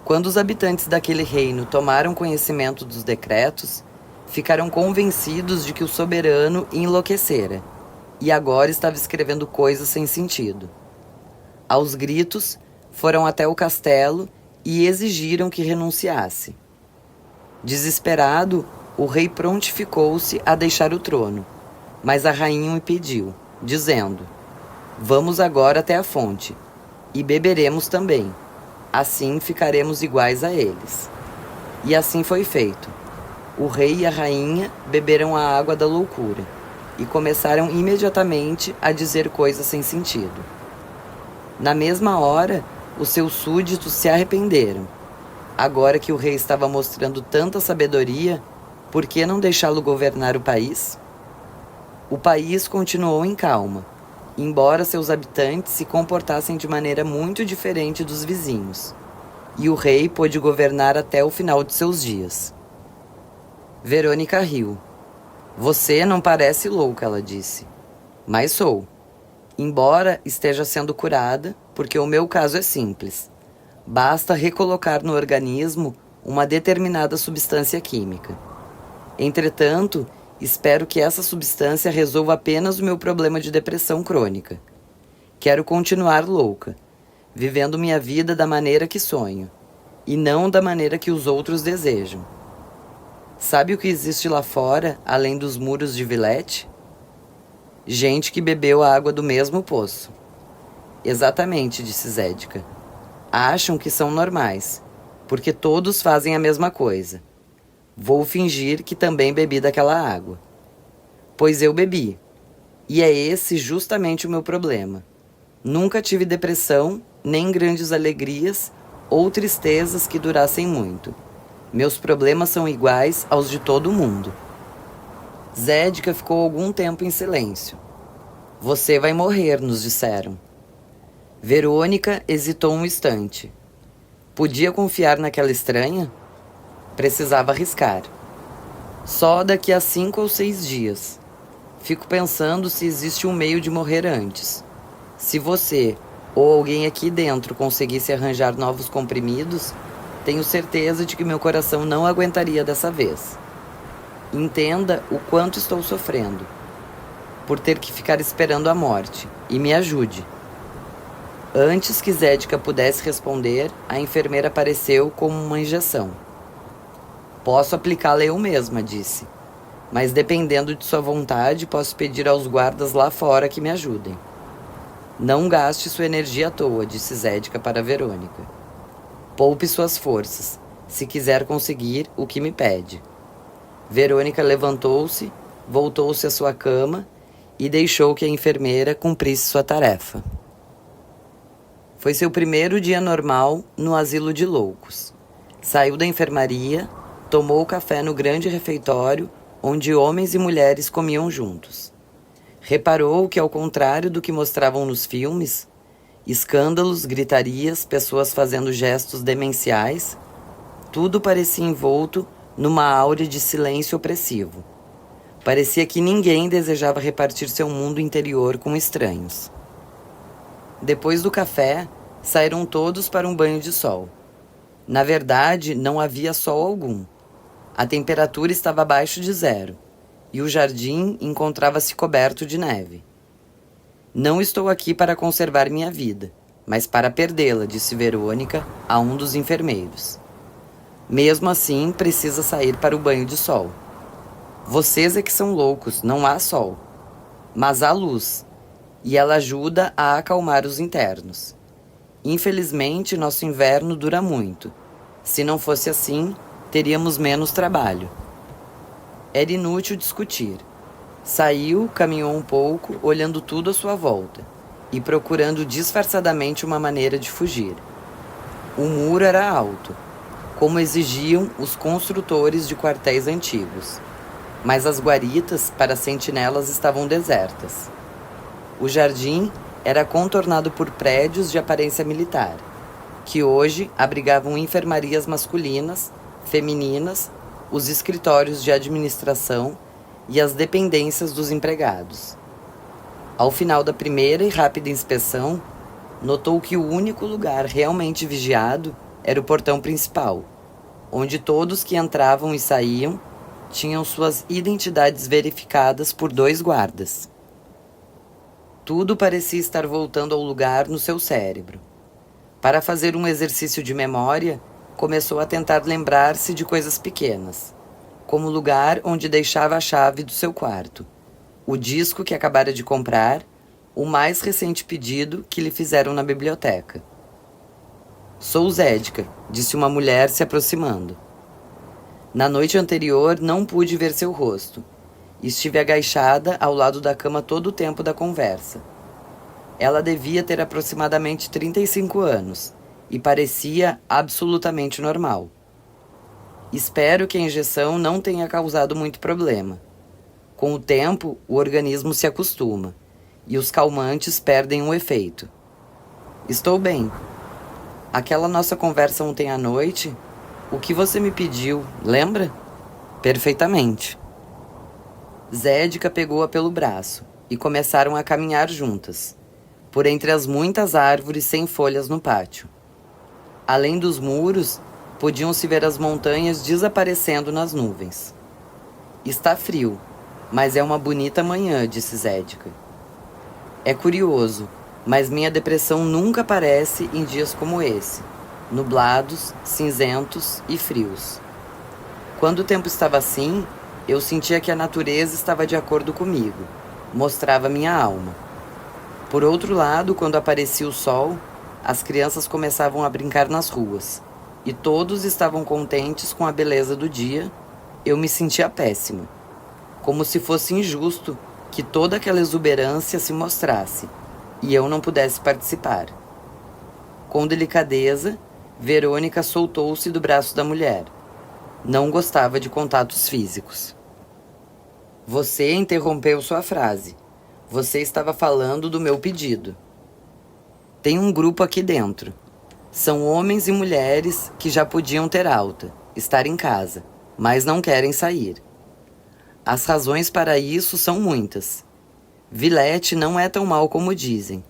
Quando os habitantes daquele reino tomaram conhecimento dos decretos, ficaram convencidos de que o soberano enlouquecera e agora estava escrevendo coisas sem sentido. Aos gritos, foram até o castelo e exigiram que renunciasse. Desesperado, o rei prontificou-se a deixar o trono, mas a rainha o impediu, dizendo: "Vamos agora até a fonte, e beberemos também. Assim ficaremos iguais a eles." E assim foi feito. O rei e a rainha beberam a água da loucura e começaram imediatamente a dizer coisas sem sentido. Na mesma hora, os seus súditos se arrependeram. Agora que o rei estava mostrando tanta sabedoria, por que não deixá-lo governar o país? O país continuou em calma, embora seus habitantes se comportassem de maneira muito diferente dos vizinhos, e o rei pôde governar até o final de seus dias. Verônica riu. "Você não parece louca", ela disse. "Mas sou. Embora esteja sendo curada, porque o meu caso é simples. Basta recolocar no organismo uma determinada substância química. Entretanto, espero que essa substância resolva apenas o meu problema de depressão crônica. Quero continuar louca, vivendo minha vida da maneira que sonho, e não da maneira que os outros desejam. Sabe o que existe lá fora, além dos muros de Villette? Gente que bebeu a água do mesmo poço." "Exatamente", disse Zédica. "Acham que são normais, porque todos fazem a mesma coisa. Vou fingir que também bebi daquela água. Pois eu bebi, e é esse justamente o meu problema. Nunca tive depressão, nem grandes alegrias ou tristezas que durassem muito. Meus problemas são iguais aos de todo mundo." Zédica ficou algum tempo em silêncio. "Você vai morrer", nos disseram. Verônica hesitou um instante. Podia confiar naquela estranha? Precisava arriscar. "Só daqui a 5 ou 6 dias. Fico pensando se existe um meio de morrer antes. Se você ou alguém aqui dentro conseguisse arranjar novos comprimidos, tenho certeza de que meu coração não aguentaria dessa vez. Entenda o quanto estou sofrendo por ter que ficar esperando a morte, e me ajude." Antes que Zédica pudesse responder, a enfermeira apareceu com uma injeção. "Posso aplicá-la eu mesma", disse. "Mas dependendo de sua vontade, posso pedir aos guardas lá fora que me ajudem." "Não gaste sua energia à toa", disse Zédica para Verônica. "Poupe suas forças, se quiser conseguir o que me pede." Verônica levantou-se, voltou-se à sua cama e deixou que a enfermeira cumprisse sua tarefa. Foi seu primeiro dia normal no asilo de loucos. Saiu da enfermaria, tomou café no grande refeitório, onde homens e mulheres comiam juntos. Reparou que, ao contrário do que mostravam nos filmes, escândalos, gritarias, pessoas fazendo gestos demenciais, tudo parecia envolto numa áurea de silêncio opressivo. Parecia que ninguém desejava repartir seu mundo interior com estranhos. Depois do café, saíram todos para um banho de sol. Na verdade, não havia sol algum. A temperatura estava abaixo de 0, e o jardim encontrava-se coberto de neve. "Não estou aqui para conservar minha vida, mas para perdê-la", disse Verônica a um dos enfermeiros. "Mesmo assim, precisa sair para o banho de sol. Vocês é que são loucos, não há sol. Mas há luz, e ela ajuda a acalmar os internos. Infelizmente, nosso inverno dura muito. Se não fosse assim, teríamos menos trabalho." Era inútil discutir. Saiu, caminhou um pouco, olhando tudo à sua volta e procurando disfarçadamente uma maneira de fugir. O muro era alto, como exigiam os construtores de quartéis antigos, mas as guaritas para sentinelas estavam desertas. O jardim era contornado por prédios de aparência militar, que hoje abrigavam enfermarias masculinas, femininas, os escritórios de administração e as dependências dos empregados. Ao final da primeira e rápida inspeção, notou que o único lugar realmente vigiado era o portão principal, onde todos que entravam e saíam tinham suas identidades verificadas por 2 guardas. Tudo parecia estar voltando ao lugar no seu cérebro. Para fazer um exercício de memória, começou a tentar lembrar-se de coisas pequenas, como o lugar onde deixava a chave do seu quarto, o disco que acabara de comprar, o mais recente pedido que lhe fizeram na biblioteca. "Sou Zédica", disse uma mulher se aproximando. "Na noite anterior não pude ver seu rosto. Estive agachada ao lado da cama todo o tempo da conversa. Ela devia ter aproximadamente 35 anos e parecia absolutamente normal. Espero que a injeção não tenha causado muito problema. Com o tempo, o organismo se acostuma e os calmantes perdem o efeito. Estou bem. Aquela nossa conversa ontem à noite, o que você me pediu, lembra?" "Perfeitamente." Zédica pegou-a pelo braço e começaram a caminhar juntas, por entre as muitas árvores sem folhas no pátio. Além dos muros, podiam-se ver as montanhas desaparecendo nas nuvens. "Está frio, mas é uma bonita manhã", disse Zédica. "É curioso, mas minha depressão nunca aparece em dias como esse, nublados, cinzentos e frios. Quando o tempo estava assim, eu sentia que a natureza estava de acordo comigo, mostrava minha alma. Por outro lado, quando aparecia o sol, as crianças começavam a brincar nas ruas, e todos estavam contentes com a beleza do dia, eu me sentia péssima, como se fosse injusto que toda aquela exuberância se mostrasse, e eu não pudesse participar." Com delicadeza, Verônica soltou-se do braço da mulher. Não gostava de contatos físicos. "Você interrompeu sua frase. Você estava falando do meu pedido. Tem um grupo aqui dentro. São homens e mulheres que já podiam ter alta, estar em casa, mas não querem sair. As razões para isso são muitas. Villette não é tão mal como dizem,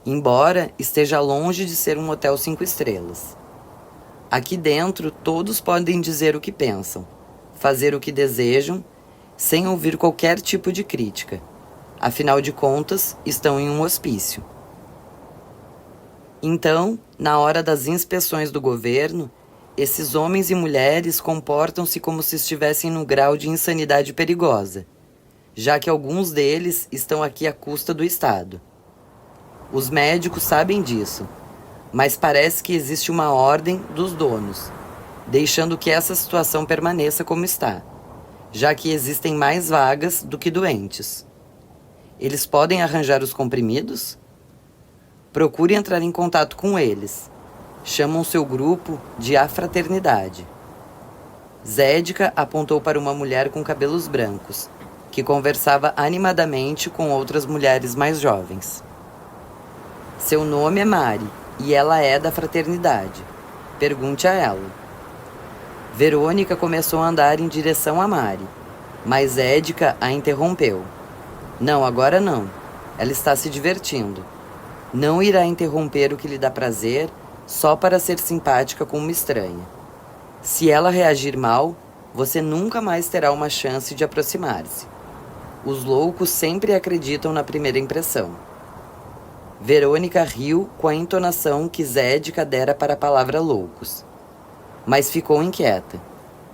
embora esteja longe de ser um hotel 5 estrelas. Aqui dentro todos podem dizer o que pensam, fazer o que desejam, sem ouvir qualquer tipo de crítica. Afinal de contas, estão em um hospício. Então, na hora das inspeções do governo, esses homens e mulheres comportam-se como se estivessem no grau de insanidade perigosa, já que alguns deles estão aqui à custa do Estado. Os médicos sabem disso, mas parece que existe uma ordem dos donos, deixando que essa situação permaneça como está, já que existem mais vagas do que doentes. Eles podem arranjar os comprimidos? Procure entrar em contato com eles. Chamam seu grupo de A Fraternidade." Zédica apontou para uma mulher com cabelos brancos, que conversava animadamente com outras mulheres mais jovens. "Seu nome é Mari, e ela é da Fraternidade. Pergunte a ela." Verônica começou a andar em direção a Mari, mas Zédica a interrompeu. "Não, agora não. Ela está se divertindo. Não irá interromper o que lhe dá prazer só para ser simpática com uma estranha. Se ela reagir mal, você nunca mais terá uma chance de aproximar-se. Os loucos sempre acreditam na primeira impressão." Verônica riu com a entonação que Zédica dera para a palavra loucos, mas ficou inquieta,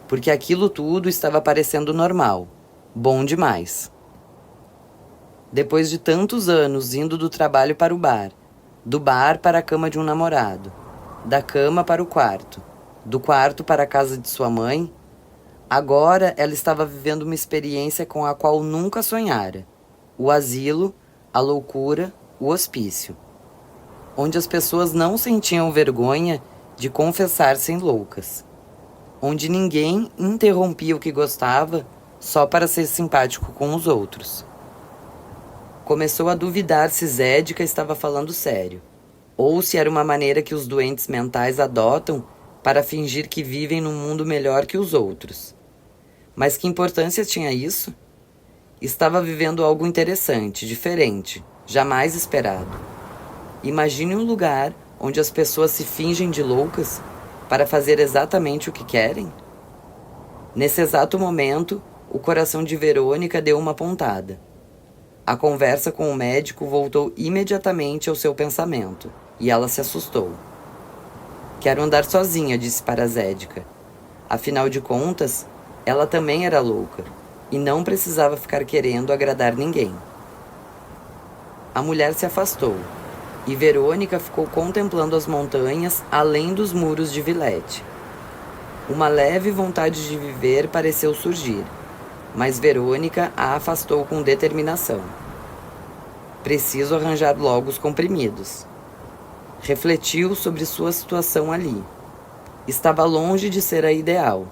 porque aquilo tudo estava parecendo normal, bom demais. Depois de tantos anos indo do trabalho para o bar, do bar para a cama de um namorado, da cama para o quarto, do quarto para a casa de sua mãe, agora ela estava vivendo uma experiência com a qual nunca sonhara: o asilo, a loucura, o hospício, onde as pessoas não sentiam vergonha de confessar-se loucas, onde ninguém interrompia o que gostava só para ser simpático com os outros. Começou a duvidar se Zédica estava falando sério, ou se era uma maneira que os doentes mentais adotam para fingir que vivem num mundo melhor que os outros. Mas que importância tinha isso? Estava vivendo algo interessante, diferente, jamais esperado. Imagine um lugar onde as pessoas se fingem de loucas para fazer exatamente o que querem? Nesse exato momento, o coração de Verônica deu uma pontada. A conversa com o médico voltou imediatamente ao seu pensamento, e ela se assustou. Quero andar sozinha, disse para Zédica. Afinal de contas, ela também era louca, e não precisava ficar querendo agradar ninguém. A mulher se afastou, e Verônica ficou contemplando as montanhas além dos muros de Villette. Uma leve vontade de viver pareceu surgir, mas Verônica a afastou com determinação. Preciso arranjar logo os comprimidos. Refletiu sobre sua situação ali. Estava longe de ser a ideal.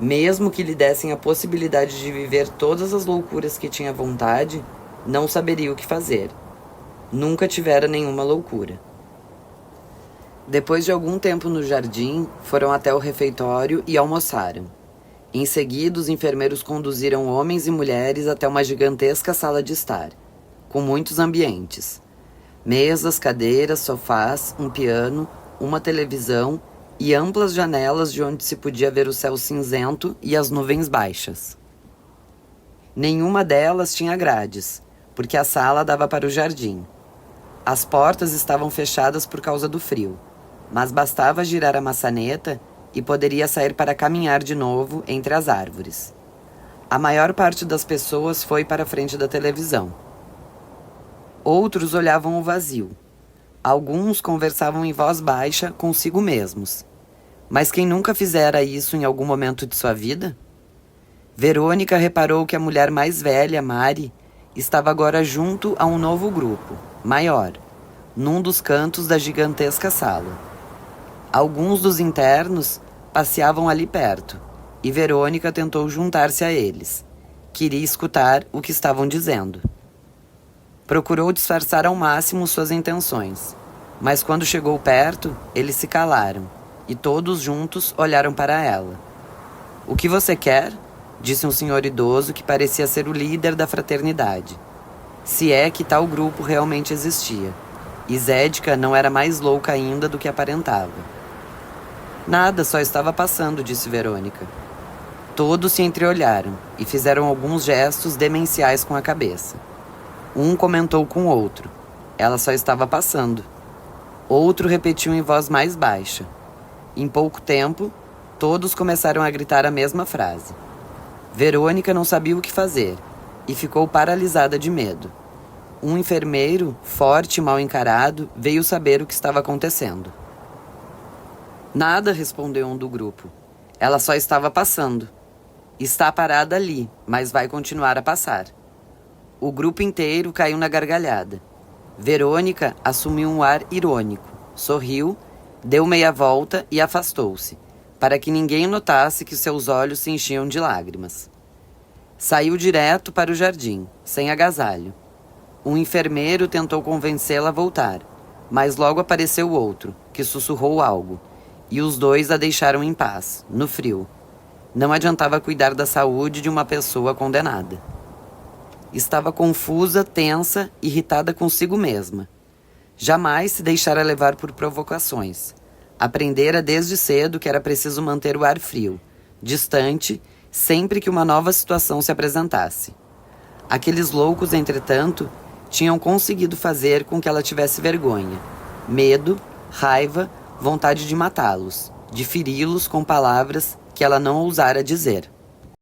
Mesmo que lhe dessem a possibilidade de viver todas as loucuras que tinha vontade, não saberia o que fazer. Nunca tivera nenhuma loucura. Depois de algum tempo no jardim, foram até o refeitório e almoçaram. Em seguida, os enfermeiros conduziram homens e mulheres até uma gigantesca sala de estar, com muitos ambientes. Mesas, cadeiras, sofás, um piano, uma televisão e amplas janelas de onde se podia ver o céu cinzento e as nuvens baixas. Nenhuma delas tinha grades, porque a sala dava para o jardim. As portas estavam fechadas por causa do frio, mas bastava girar a maçaneta e poderia sair para caminhar de novo entre as árvores. A maior parte das pessoas foi para a frente da televisão. Outros olhavam o vazio. Alguns conversavam em voz baixa consigo mesmos. Mas quem nunca fizera isso em algum momento de sua vida? Verônica reparou que a mulher mais velha, Mari, estava agora junto a um novo grupo, maior, num dos cantos da gigantesca sala. Alguns dos internos passeavam ali perto, e Verônica tentou juntar-se a eles. Queria escutar o que estavam dizendo. Procurou disfarçar ao máximo suas intenções, mas quando chegou perto, eles se calaram, e todos juntos olharam para ela. "O que você quer?", disse um senhor idoso que parecia ser o líder da fraternidade. Se é que tal grupo realmente existia, e Zédica não era mais louca ainda do que aparentava. "Nada, só estava passando", disse Verônica. Todos se entreolharam e fizeram alguns gestos demenciais com a cabeça. Um comentou com o outro: "Ela só estava passando." Outro repetiu em voz mais baixa. Em pouco tempo, todos começaram a gritar a mesma frase. Verônica não sabia o que fazer e ficou paralisada de medo. Um enfermeiro, forte e mal encarado, veio saber o que estava acontecendo. "Nada", respondeu um do grupo. "Ela só estava passando. Está parada ali, mas vai continuar a passar." O grupo inteiro caiu na gargalhada. Verônica assumiu um ar irônico, sorriu, deu meia volta e afastou-se, para que ninguém notasse que seus olhos se enchiam de lágrimas. Saiu direto para o jardim, sem agasalho. Um enfermeiro tentou convencê-la a voltar, mas logo apareceu outro, que sussurrou algo, e os dois a deixaram em paz, no frio. Não adiantava cuidar da saúde de uma pessoa condenada. Estava confusa, tensa, irritada consigo mesma. Jamais se deixara levar por provocações. Aprendera desde cedo que era preciso manter o ar frio, distante, sempre que uma nova situação se apresentasse. Aqueles loucos, entretanto, tinham conseguido fazer com que ela tivesse vergonha, medo, raiva, vontade de matá-los, de feri-los com palavras que ela não ousara dizer.